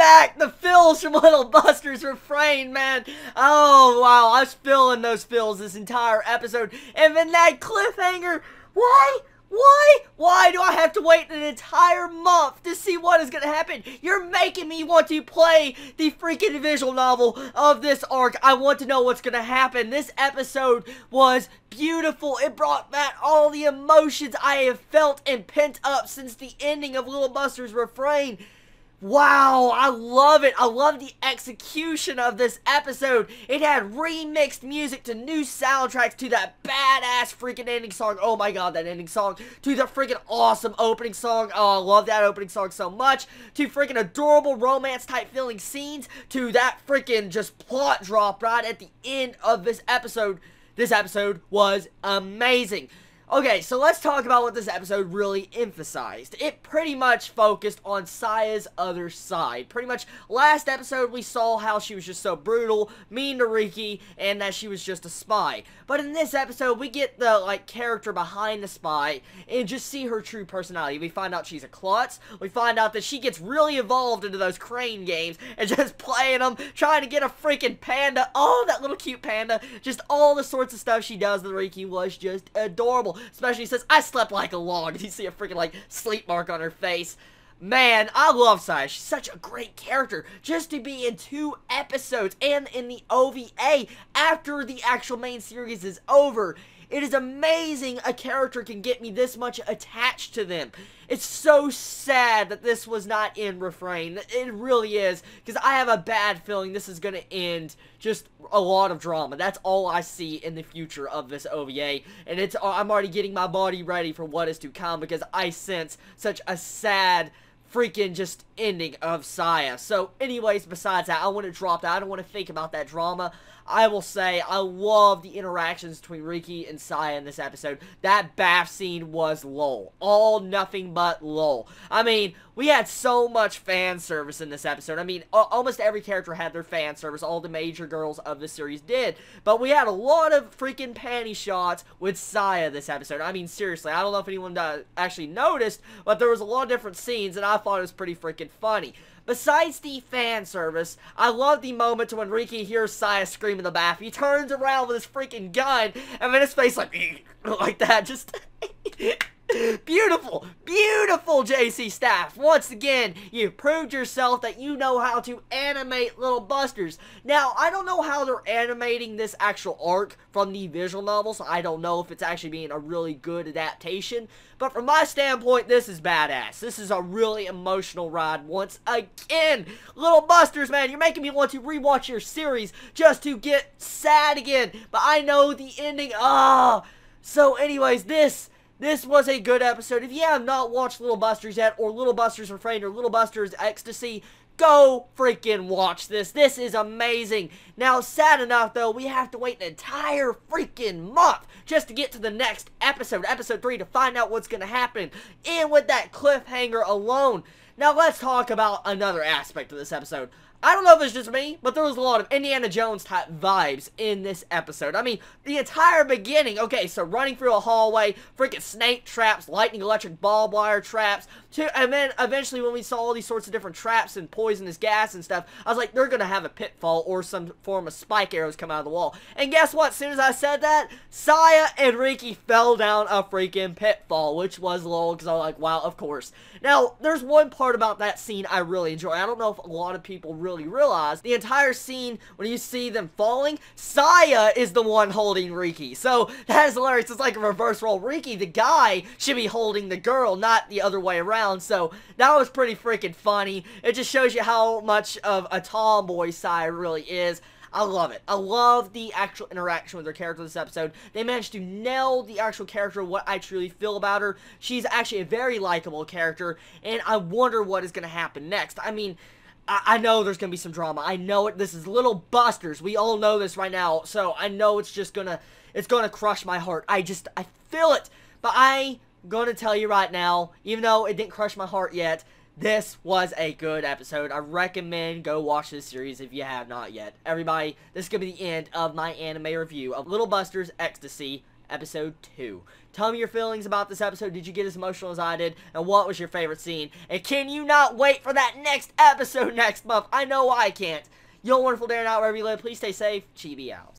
back! The feels from Little Buster's Refrain, man! Oh, wow, I was feeling those feels this entire episode. And then that cliffhanger, why? Why do I have to wait an entire month to see what is going to happen? You're making me want to play the freaking visual novel of this arc. I want to know what's going to happen. This episode was beautiful. It brought back all the emotions I have felt and pent up since the ending of Little Buster's Refrain. Wow, I love it. I love the execution of this episode. It had remixed music to new soundtracks to that badass freaking ending song. Oh my god, that ending song. To the freaking awesome opening song. Oh, I love that opening song so much. To freaking adorable romance type feeling scenes. To that freaking just plot drop right at the end of this episode. This episode was amazing. Okay, so let's talk about what this episode really emphasized. It pretty much focused on Saya's other side. Pretty much, last episode we saw how she was just so brutal, mean to Riki, and that she was just a spy. But in this episode, we get the, like, character behind the spy, and just see her true personality. We find out she's a klutz. We find out that she gets really involved into those crane games, and just playing them, trying to get a freaking panda. Oh, that little cute panda. Just all the sorts of stuff she does with Riki was just adorable. Especially says, I slept like a log. You see a freaking, like, sleep mark on her face. Man, I love Saya. She's such a great character. Just to be in 2 episodes and in the OVA after the actual main series is over. It is amazing a character can get me this much attached to them. It's so sad that this was not in Refrain. It really is. Because I have a bad feeling this is going to end just a lot of drama. That's all I see in the future of this OVA. And I'm already getting my body ready for what is to come. Because I sense such a sad freaking just ending of Saya. So anyways, besides that, I want to drop that. I don't want to think about that drama. I will say, I love the interactions between Riki and Saya in this episode. That bath scene was lol. All nothing but lol. I mean, we had so much fan service in this episode. I mean, almost every character had their fan service. All the major girls of the series did. But we had a lot of freaking panty shots with Saya this episode. I mean, seriously, I don't know if anyone actually noticed, but there was a lot of different scenes, and I thought it was pretty freaking funny. Besides the fan service, I love the moment when Riki hears Saya scream in the bath. He turns around with his freaking gun, and then his face like that, just... Beautiful, beautiful JC staff. Once again, you've proved yourself that you know how to animate Little Busters. Now, I don't know how they're animating this actual arc from the visual novel, so I don't know if it's actually being a really good adaptation. But from my standpoint, this is badass. This is a really emotional ride once again. Little Busters, man, you're making me want to rewatch your series just to get sad again. But I know the ending. So anyways, this was a good episode. If you have not watched Little Busters yet, or Little Busters Refrain, or Little Busters Ecstasy, go freaking watch this. This is amazing. Now, sad enough, though, we have to wait an entire freaking month just to get to the next episode, episode 3, to find out what's going to happen. And with that cliffhanger alone. Now, let's talk about another aspect of this episode. I don't know if it's just me, but there was a lot of Indiana Jones type vibes in this episode. I mean, the entire beginning, okay, so running through a hallway, freaking snake traps, lightning electric barbed wire traps, and then eventually when we saw all these sorts of different traps and poisonous gas and stuff, I was like, they're gonna have a pitfall or some form of spike arrows come out of the wall. And guess what? As soon as I said that, Saya and Riki fell down a freaking pitfall, which was lol, because I was like, wow, of course. Now, there's one part about that scene I really enjoy. I don't know if a lot of people really realize. The entire scene, when you see them falling, Saya is the one holding Riki. So, that is hilarious. It's like a reverse role. Riki, the guy, should be holding the girl, not the other way around. So, that was pretty freaking funny. It just shows you how much of a tomboy Saya really is. I love it. I love the actual interaction with her character this episode. They managed to nail the actual character, what I truly feel about her. She's actually a very likable character, and I wonder what is going to happen next. I mean, I know there's going to be some drama. I know it. This is Little Busters. We all know this right now, so I know it's just going to crush my heart. I feel it. But I'm going to tell you right now, even though it didn't crush my heart yet, this was a good episode. I recommend go watch this series if you have not yet. Everybody, this is going to be the end of my anime review of Little Busters Ecstasy, episode 2. Tell me your feelings about this episode. Did you get as emotional as I did? And what was your favorite scene? And can you not wait for that next episode next month? I know I can't. Yo, wonderful day or not, wherever you live. Please stay safe. Chibi out.